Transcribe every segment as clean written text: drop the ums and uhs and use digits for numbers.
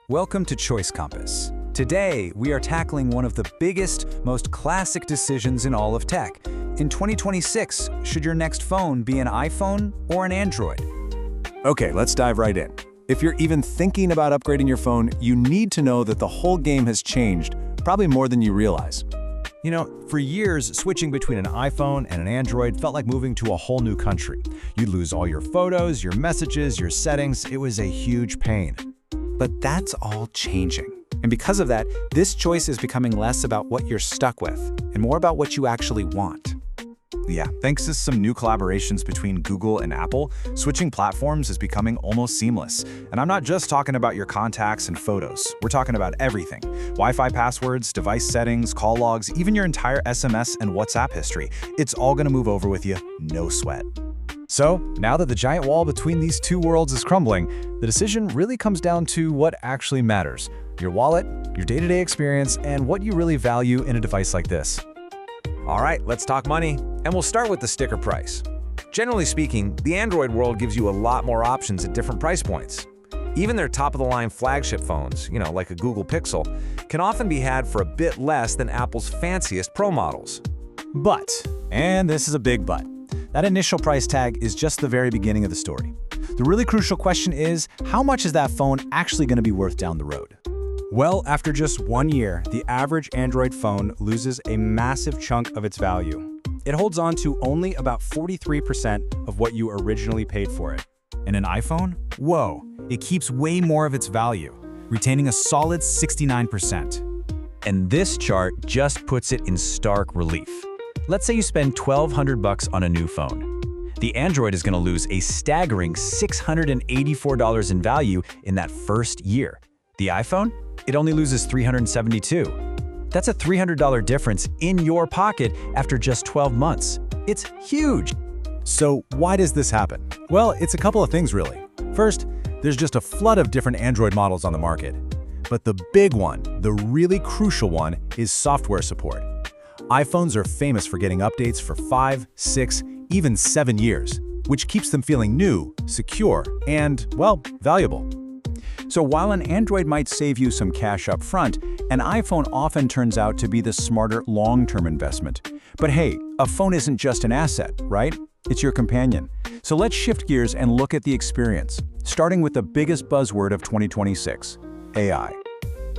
Welcome to Choice Compass. Today, we are tackling one of the biggest, most classic decisions in all of tech. In 2026, should your next phone be an iPhone or an Android? Okay, let's dive right in. If you're even thinking about upgrading your phone, you need to know that the whole game has changed, probably more than you realize. You know, for years, switching between an iPhone and an Android felt like moving to a whole new country. You'd lose all your photos, your messages, your settings. It was a huge pain. But that's all changing. And because of that, this choice is becoming less about what you're stuck with and more about what you actually want. Yeah, thanks to some new collaborations between Google and Apple, switching platforms is becoming almost seamless. And I'm not just talking about your contacts and photos. We're talking about everything. Wi-Fi passwords, device settings, call logs, even your entire SMS and WhatsApp history. It's all going to move over with you, no sweat. So, now that the giant wall between these two worlds is crumbling, the decision really comes down to what actually matters: your wallet, your day-to-day experience, and what you really value in a device like this. All right, let's talk money, and we'll start with the sticker price. Generally speaking, the Android world gives you a lot more options at different price points. Even their top-of-the-line flagship phones, like a Google Pixel, can often be had for a bit less than Apple's fanciest Pro models. But, and this is a big but, that initial price tag is just the very beginning of the story. The really crucial question is, how much is that phone actually going to be worth down the road? Well, after just 1 year, the average Android phone loses a massive chunk of its value. It holds on to only about 43% of what you originally paid for it. And an iPhone? Whoa, it keeps way more of its value, retaining a solid 69%. And this chart just puts it in stark relief. Let's say you spend $1,200 on a new phone. The Android is going to lose a staggering $684 in value in that first year. The iPhone? It only loses $372. That's a $300 difference in your pocket after just 12 months. It's huge. So why does this happen? Well, it's a couple of things really. First, there's just a flood of different Android models on the market. But the big one, the really crucial one, is software support. iPhones are famous for getting updates for 5, 6, even 7 years, which keeps them feeling new, secure, and, well, valuable. So while an Android might save you some cash up front, an iPhone often turns out to be the smarter long-term investment. But hey, a phone isn't just an asset, right? It's your companion. So let's shift gears and look at the experience, starting with the biggest buzzword of 2026, AI.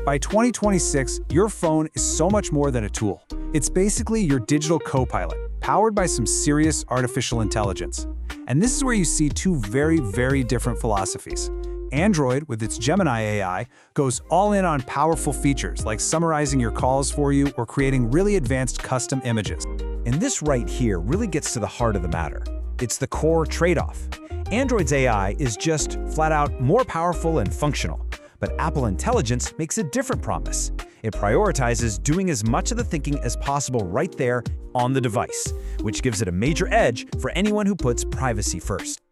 By 2026, your phone is so much more than a tool. It's basically your digital co-pilot, powered by some serious artificial intelligence. And this is where you see two very, very different philosophies. Android, with its Gemini AI, goes all in on powerful features like summarizing your calls for you or creating really advanced custom images. And this right here really gets to the heart of the matter. It's the core trade-off. Android's AI is just flat out more powerful and functional. But Apple Intelligence makes a different promise. It prioritizes doing as much of the thinking as possible right there on the device, which gives it a major edge for anyone who puts privacy first.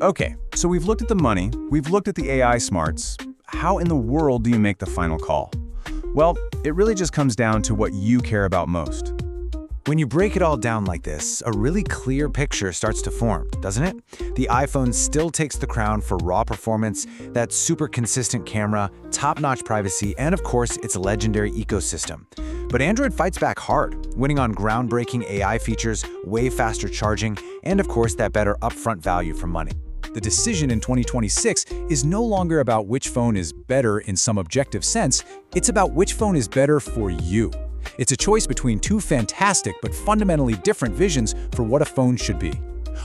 Okay, so we've looked at the money, we've looked at the AI smarts. How in the world do you make the final call? Well, it really just comes down to what you care about most. When you break it all down like this, a really clear picture starts to form, doesn't it? The iPhone still takes the crown for raw performance, that super consistent camera, top-notch privacy, and of course, its legendary ecosystem. But Android fights back hard, winning on groundbreaking AI features, way faster charging, and of course, that better upfront value for money. The decision in 2026 is no longer about which phone is better in some objective sense, it's about which phone is better for you. It's a choice between two fantastic but fundamentally different visions for what a phone should be.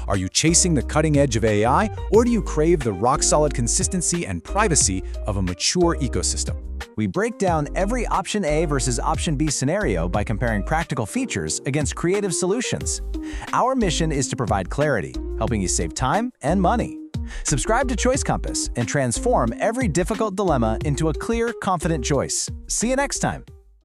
Are you chasing the cutting edge of AI, or do you crave the rock-solid consistency and privacy of a mature ecosystem? We break down every option A versus option B scenario by comparing practical features against creative solutions. Our mission is to provide clarity, helping you save time and money. Subscribe to Choice Compass and transform every difficult dilemma into a clear, confident choice. See you next time.